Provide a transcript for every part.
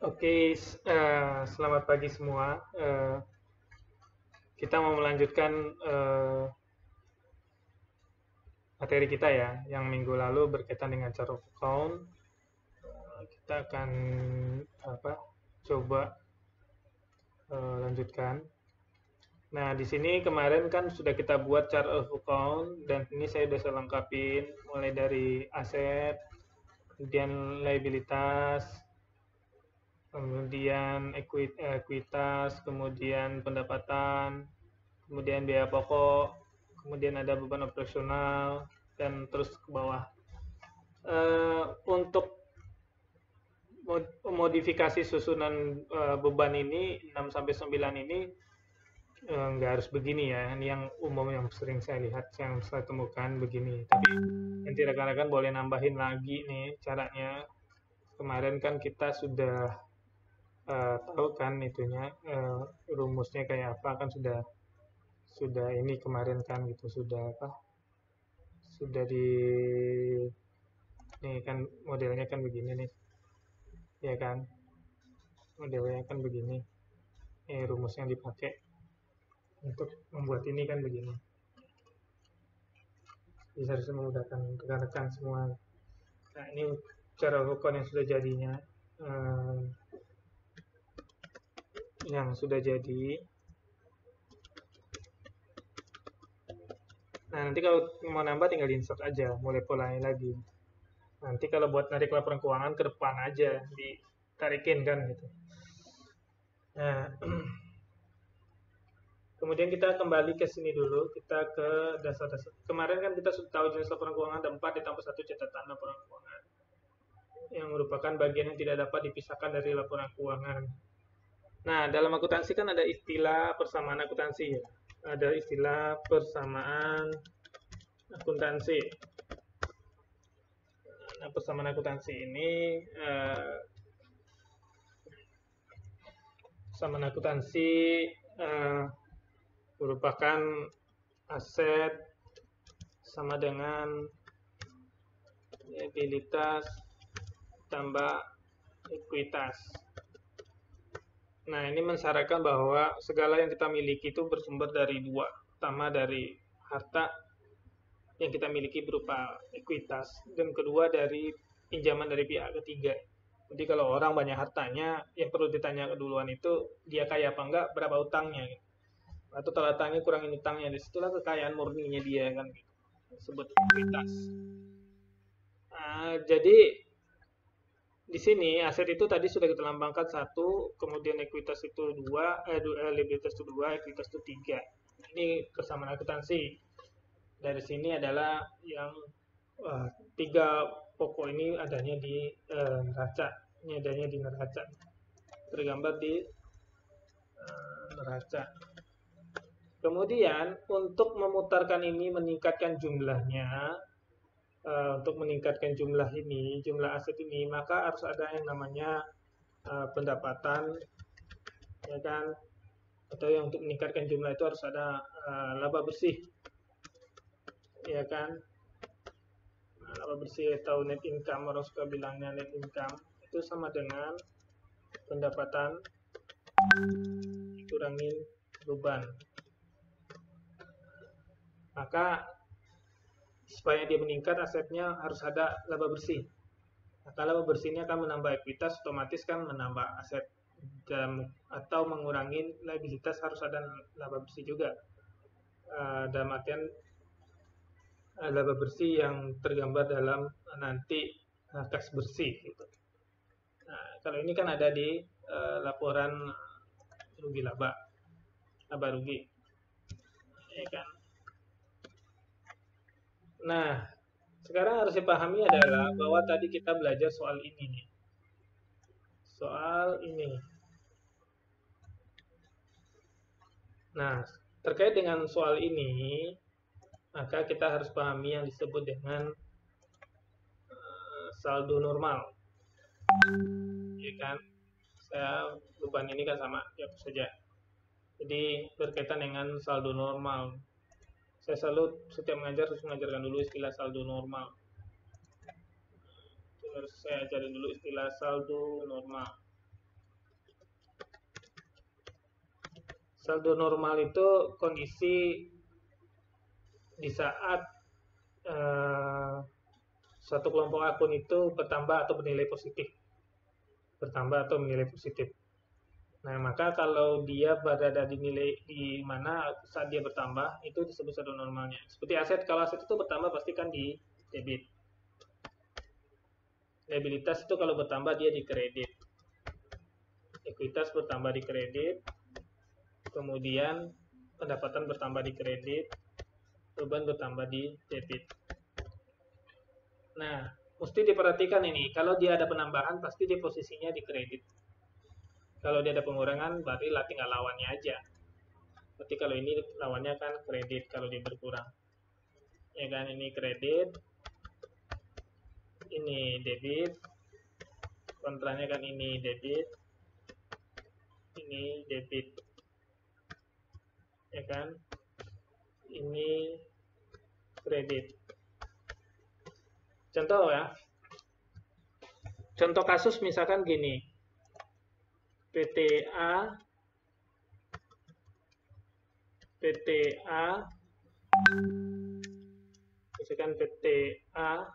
Oke, selamat pagi semua. Kita mau melanjutkan materi kita ya, yang minggu lalu berkaitan dengan chart of account. Kita akan apa? Coba lanjutkan. Nah, di sini kemarin kan sudah kita buat chart of account dan ini saya sudah saya lengkapin mulai dari aset, kemudian liabilitas, kemudian ekuitas, kemudian pendapatan, kemudian biaya pokok, kemudian ada beban operasional, dan terus ke bawah. Untuk modifikasi susunan beban ini 6 sampai 9 ini nggak harus begini ya. Ini yang umum yang sering saya lihat, yang saya temukan begini. Tapi nanti rekan-rekan boleh nambahin lagi nih caranya. Kemarin kan kita sudah tahu kan itunya rumusnya kayak apa kan sudah ini kemarin kan gitu sudah apa sudah di nih kan modelnya kan begini nih ya kan modelnya kan begini rumus yang dipakai untuk membuat ini kan begini bisa harus memudahkan rekan-rekan semua. Nah ini cara rukun yang sudah jadinya eh, yang sudah jadi. Nah nanti kalau mau nambah tinggal insert aja mulai polanya lagi. Nanti kalau buat narik laporan keuangan ke depan aja ditarikin kan gitu. Nah kemudian kita kembali ke sini dulu, kita ke dasar-dasar. Kemarin kan kita sudah tahu jenis laporan keuangan ada 4 ditambah 1 catatan laporan keuangan yang merupakan bagian yang tidak dapat dipisahkan dari laporan keuangan. Nah, dalam akuntansi kan ada istilah persamaan akuntansi ya. Ada istilah persamaan akuntansi. Nah, persamaan akuntansi ini persamaan akuntansi eh, merupakan aset sama dengan liabilitas tambah ekuitas. Nah, ini mensyaratkan bahwa segala yang kita miliki itu bersumber dari dua. Pertama dari harta yang kita miliki berupa ekuitas, dan kedua dari pinjaman dari pihak ketiga. Jadi kalau orang banyak hartanya, yang perlu ditanya keduluan itu dia kaya apa enggak, berapa utangnya. Gitu. Atau kalau utangnya kurangin utangnya, disitulah kekayaan murninya dia kan. Gitu. Disebut ekuitas. Jadi di sini aset itu tadi sudah kita lambangkan satu, kemudian ekuitas itu dua, liabilitas itu dua, ekuitas itu tiga. Ini persamaan akuntansi. Dari sini adalah yang tiga pokok ini adanya di neraca. Ini adanya di neraca. Tergambar di neraca. Kemudian untuk memutarkan ini meningkatkan jumlahnya, untuk meningkatkan jumlah ini, jumlah aset ini, maka harus ada yang namanya pendapatan, ya kan? Atau yang untuk meningkatkan jumlah itu harus ada laba bersih, ya kan? Nah, laba bersih atau net income, orang suka bilangnya net income, itu sama dengan pendapatan dikurangin beban. Maka supaya dia meningkat asetnya harus ada laba bersih. Nah, kalau bersih ini akan menambah ekuitas, otomatis kan menambah aset dan atau mengurangi liabilitas harus ada laba bersih juga. Dalam artian laba bersih yang tergambar dalam nanti kas bersih. Gitu. Nah, kalau ini kan ada di laporan rugi laba rugi, ya kan. Nah, sekarang harus dipahami adalah bahwa tadi kita belajar soal ini nih. Soal ini. Nah, terkait dengan soal ini, maka kita harus pahami yang disebut dengan saldo normal. Ya kan? Saya beban ini kan sama, ya saja. Jadi berkaitan dengan saldo normal. Saya selalu setiap mengajar harus mengajarkan dulu istilah saldo normal. Harus saya ajarin dulu istilah saldo normal. Saldo normal itu kondisi di saat suatu kelompok akun itu bertambah atau bernilai positif. Bertambah atau bernilai positif. Nah, maka kalau dia berada di nilai di mana saat dia bertambah, itu disebut saldo normalnya. Seperti aset, kalau aset itu bertambah pasti kan di debit. Liabilitas itu kalau bertambah dia di kredit. Ekuitas bertambah di kredit. Kemudian pendapatan bertambah di kredit. Beban bertambah di debit. Nah, mesti diperhatikan ini. Kalau dia ada penambahan, pasti dia posisinya di kredit. Kalau dia ada pengurangan, berarti tinggal lawannya aja. Berarti kalau ini lawannya kan kredit kalau dia berkurang. Ya kan, ini kredit, ini debit, kontranya kan ini debit, ini debit. Ya kan? Ini kredit. Contoh ya. Contoh kasus misalkan gini. PTA misalkan PTA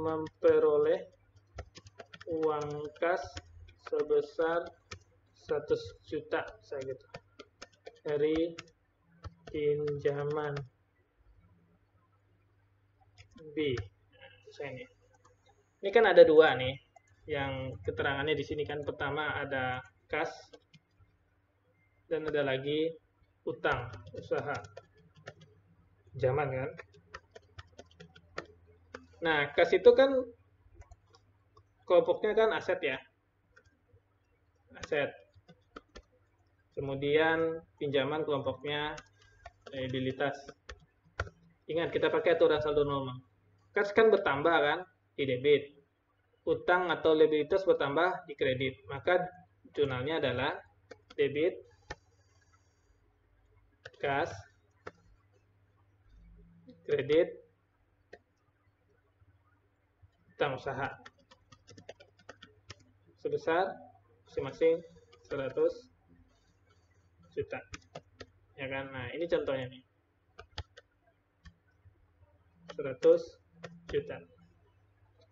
memperoleh uang kas sebesar 100 juta saya gitu dari pinjaman B. Ini kan ada dua nih, yang keterangannya di sini kan pertama ada kas dan ada lagi utang usaha pinjaman kan. Nah, kas itu kan kelompoknya kan aset ya, aset. Kemudian pinjaman kelompoknya liabilitas. Ingat kita pakai aturan saldo normal. Kas kan bertambah kan di debit. Utang atau liabilitas bertambah di kredit. Maka jurnalnya adalah debit, kas, kredit, utang usaha. Sebesar masing-masing 100 juta. Ya kan? Nah, ini contohnya nih. 100 juta.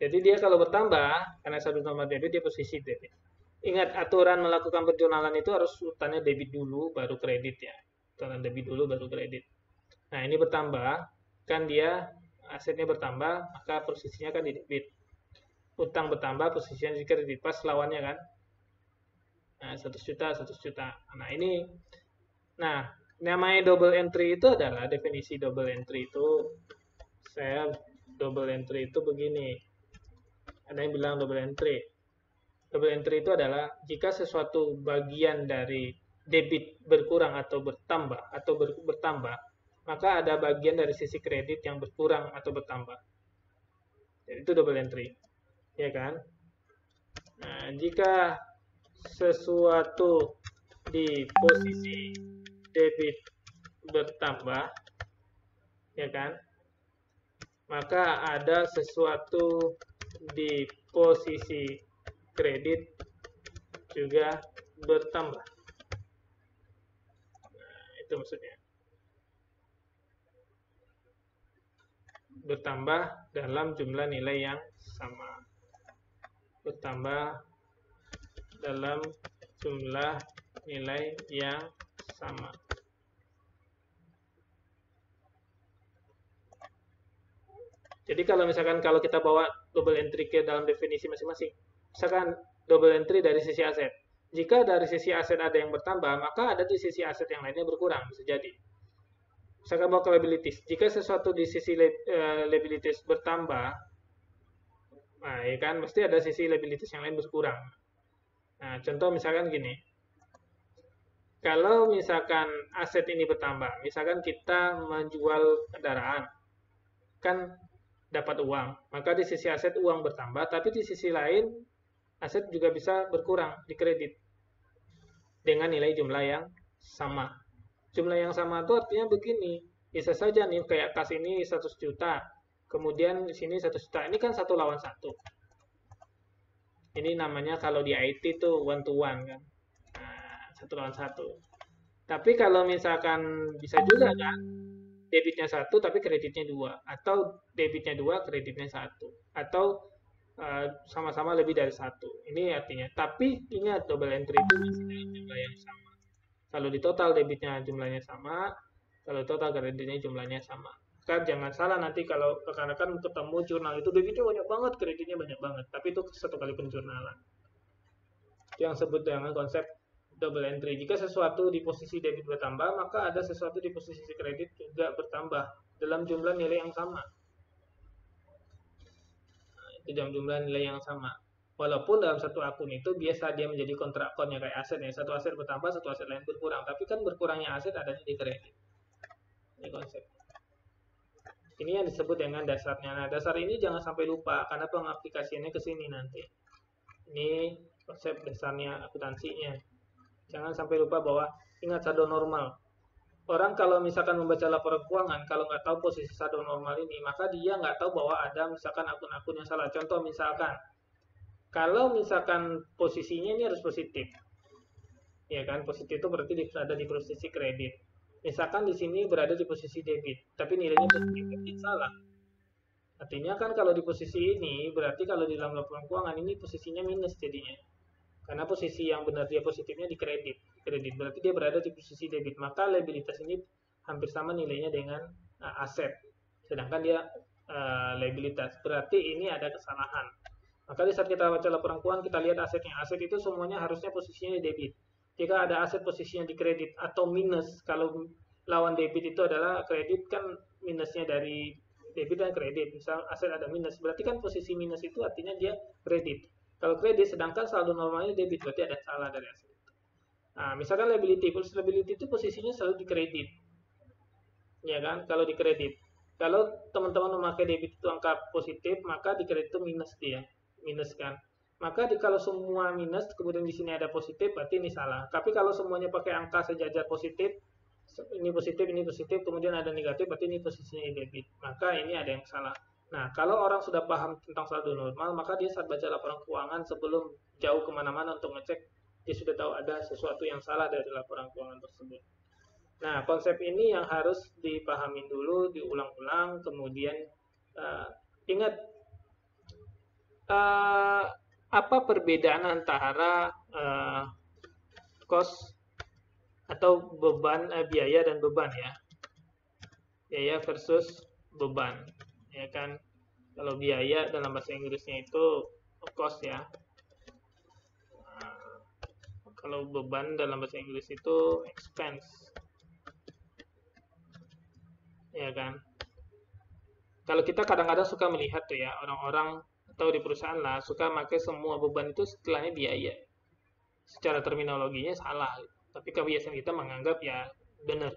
Jadi dia kalau bertambah, karena saldo normal debit, dia posisi debit. Ingat, aturan melakukan penjurnalan itu harus urutannya debit dulu, baru kredit ya. Urutan debit dulu, baru kredit. Nah, ini bertambah, kan dia asetnya bertambah, maka posisinya kan di debit. Utang bertambah, posisinya di kredit. Pas lawannya kan. Nah, 100 juta, 100 juta. Nah, ini, namanya double entry itu adalah, definisi double entry itu, double entry itu begini. Ada yang bilang double entry. Double entry itu adalah jika sesuatu bagian dari debit berkurang atau bertambah, maka ada bagian dari sisi kredit yang berkurang atau bertambah. Jadi itu double entry. Ya kan? Nah, jika sesuatu di posisi debit bertambah, ya kan? Maka ada sesuatu di posisi kredit juga bertambah. Nah, itu maksudnya. Bertambah dalam jumlah nilai yang sama. Bertambah dalam jumlah nilai yang sama. Jadi kalau misalkan kalau kita bawa double entry ke dalam definisi masing-masing, misalkan double entry dari sisi aset. Jika dari sisi aset ada yang bertambah, maka ada di sisi aset yang lainnya berkurang, bisa jadi. Misalkan bawa ke liabilities. Jika sesuatu di sisi liabilities bertambah, nah ya kan, mesti ada sisi liabilities yang lain berkurang. Nah, contoh misalkan gini. Kalau misalkan aset ini bertambah, misalkan kita menjual kendaraan, kan dapat uang. Maka di sisi aset uang bertambah, tapi di sisi lain aset juga bisa berkurang di kredit dengan nilai jumlah yang sama. Jumlah yang sama itu artinya begini, bisa saja nih kayak kas ini 100 juta, kemudian di sini 100 juta. Ini kan 1 lawan 1. Ini namanya kalau di IT tuh one to one kan. Nah, satu lawan satu. Tapi kalau misalkan bisa juga kan, debitnya satu tapi kreditnya dua, atau debitnya dua kreditnya satu, atau sama-sama lebih dari satu. Ini artinya. Tapi ingat double entry itu masih dalam jumlah yang sama. Kalau di total debitnya jumlahnya sama, kalau total kreditnya jumlahnya sama. Kan jangan salah nanti kalau rekan-rekan ketemu jurnal itu debitnya banyak banget, kreditnya banyak banget. Tapi itu satu kali penjurnalan. Itu yang sebut dengan konsep double entry. Jika sesuatu di posisi debit bertambah, maka ada sesuatu di posisi kredit juga bertambah dalam jumlah nilai yang sama. Itu dalam jumlah nilai yang sama. Walaupun dalam satu akun itu biasa dia menjadi kontrak akunnya kayak aset ya. Satu aset bertambah, satu aset lain berkurang. Tapi kan berkurangnya aset adanya di kredit. Ini konsep. Ini yang disebut dengan dasarnya. Nah, dasar ini jangan sampai lupa karena pengaplikasiannya ke sini nanti. Ini konsep dasarnya akuntansinya. Jangan sampai lupa bahwa ingat saldo normal. Orang kalau misalkan membaca laporan keuangan, kalau nggak tahu posisi saldo normal ini, maka dia nggak tahu bahwa ada misalkan akun-akun yang salah. Contoh misalkan, kalau misalkan posisinya ini harus positif, ya kan? Positif itu berarti berada di posisi kredit. Misalkan di sini berada di posisi debit, tapi nilainya positif, berarti salah. Artinya kan kalau di posisi ini, berarti kalau di dalam laporan keuangan ini posisinya minus jadinya. Karena posisi yang benar dia positifnya di kredit. Kredit berarti dia berada di posisi debit. Maka liabilitas ini hampir sama nilainya dengan aset. Sedangkan dia liabilitas. Berarti ini ada kesalahan. Maka di saat kita baca laporan keuangan kita lihat asetnya. Aset itu semuanya harusnya posisinya di debit. Jika ada aset posisinya di kredit atau minus, kalau lawan debit itu adalah kredit kan minusnya dari debit dan kredit. Misal aset ada minus, berarti kan posisi minus itu artinya dia kredit. Kalau kredit sedangkan saldo normalnya debit, berarti ada salah dari aset itu. Nah, misalkan liability, liability itu posisinya selalu di kredit. Ya kan? Kalau di kredit. Kalau teman-teman memakai debit itu angka positif, maka di kredit itu minus dia. Minus kan? Maka kalau semua minus, kemudian di sini ada positif, berarti ini salah. Tapi kalau semuanya pakai angka sejajar positif, ini positif, kemudian ada negatif, berarti ini posisinya debit. Maka ini ada yang salah. Nah, kalau orang sudah paham tentang saldo normal, maka dia saat baca laporan keuangan sebelum jauh kemana-mana untuk ngecek, dia sudah tahu ada sesuatu yang salah dari laporan keuangan tersebut. Nah, konsep ini yang harus dipahami dulu, diulang-ulang, kemudian ingat apa perbedaan antara cost atau beban, biaya dan beban ya. Biaya versus beban, ya kan? Kalau biaya dalam bahasa Inggrisnya itu cost ya. Kalau beban dalam bahasa Inggris itu expense. Ya kan? Kalau kita kadang-kadang suka melihat tuh ya, orang-orang atau di perusahaan lah suka pakai semua beban itu istilahnya biaya. Secara terminologinya salah, tapi kebiasaan kita menganggap ya benar.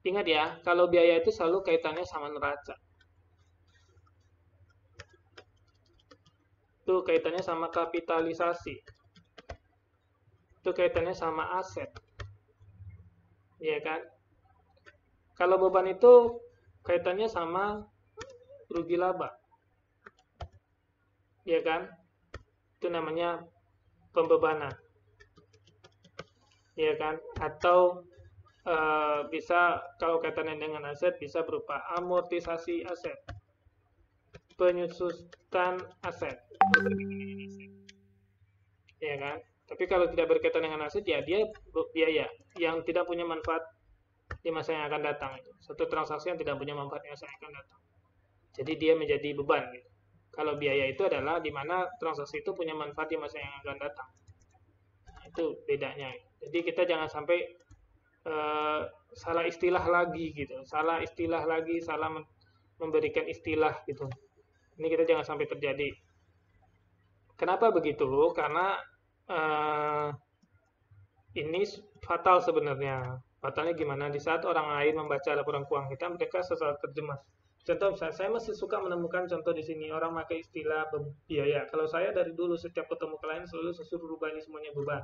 Ingat ya, kalau biaya itu selalu kaitannya sama neraca. Itu kaitannya sama kapitalisasi. Itu kaitannya sama aset. Ya kan? Kalau beban itu kaitannya sama rugi laba. Ya kan? Itu namanya pembebanan. Ya kan? Atau bisa kalau kaitannya dengan aset bisa berupa amortisasi aset, penyusutan aset, ya kan? Tapi kalau tidak berkaitan dengan aset ya dia biaya yang tidak punya manfaat di masa yang akan datang. Satu transaksi yang tidak punya manfaat di masa yang akan datang. Jadi dia menjadi beban. Gitu. Kalau biaya itu adalah di mana transaksi itu punya manfaat di masa yang akan datang. Nah, itu bedanya. Jadi kita jangan sampai salah istilah lagi gitu, salah istilah lagi, salah memberikan istilah gitu. Ini kita jangan sampai terjadi. Kenapa begitu? Karena ini fatal sebenarnya. Fatalnya gimana? Di saat orang lain membaca laporan keuangan kita, mereka sesaat terjemah. Contoh misalnya, saya masih suka menemukan contoh di sini orang pakai istilah biaya. Kalau saya dari dulu setiap ketemu klien selalu saya suruh rubah ini semuanya beban,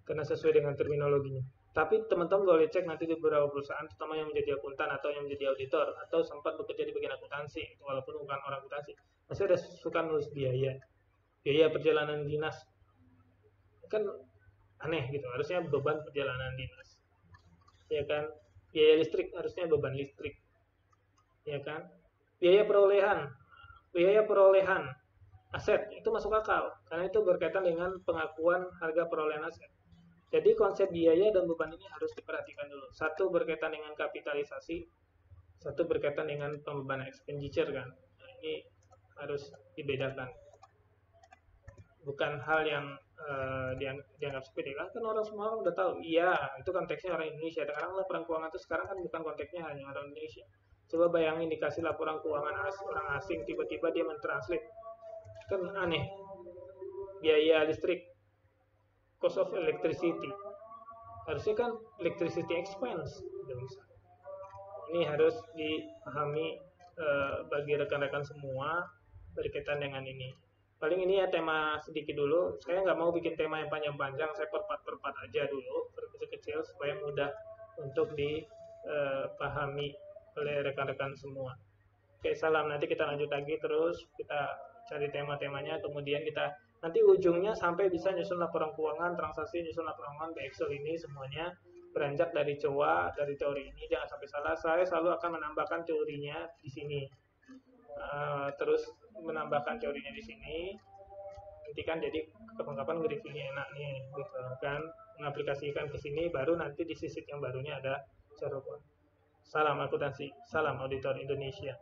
karena sesuai dengan terminologinya. Tapi teman-teman boleh cek nanti di beberapa perusahaan, terutama yang menjadi akuntan atau yang menjadi auditor atau sempat bekerja di bagian akuntansi, walaupun bukan orang akuntansi, masih ada suka nulis biaya. biaya perjalanan dinas. Kan aneh gitu, harusnya beban perjalanan dinas. Ya kan? Biaya listrik harusnya beban listrik. Ya kan? Biaya perolehan, biaya perolehan aset itu masuk akal karena itu berkaitan dengan pengakuan harga perolehan aset. Jadi konsep biaya dan beban ini harus diperhatikan dulu. Satu berkaitan dengan kapitalisasi, satu berkaitan dengan pembebanan expenditure kan. Nah, ini harus dibedakan. Bukan hal yang dianggap sepele. Kan orang semua udah tahu. Iya, itu konteksnya orang Indonesia. Sekarang laporan keuangan itu sekarang kan bukan konteksnya hanya orang Indonesia. Coba bayangin dikasih laporan keuangan orang asing, tiba-tiba dia mentranslate. Kan aneh. Biaya listrik, cost of electricity. Harusnya kan electricity expense. Ini harus dipahami bagi rekan-rekan semua berkaitan dengan ini. Paling ini ya tema sedikit dulu. Saya nggak mau bikin tema yang panjang-panjang. Saya per-part aja dulu, kecil-kecil supaya mudah untuk dipahami oleh rekan-rekan semua. Oke, salam. Nanti kita lanjut lagi terus. Kita cari tema-temanya. Kemudian kita nanti ujungnya sampai bisa nyusun laporan keuangan, transaksi, nyusun laporan keuangan di Excel ini semuanya beranjak dari COA, dari teori ini. Jangan sampai salah. Saya selalu akan menambahkan teorinya di sini. Terus menambahkan teorinya di sini. Nanti kan jadi kapan-kapan nge-reviewnya enak nih, gitu kan. Mengaplikasikan ke sini, baru nanti di sisi yang barunya ada cara. Salam akuntansi, salam auditor Indonesia.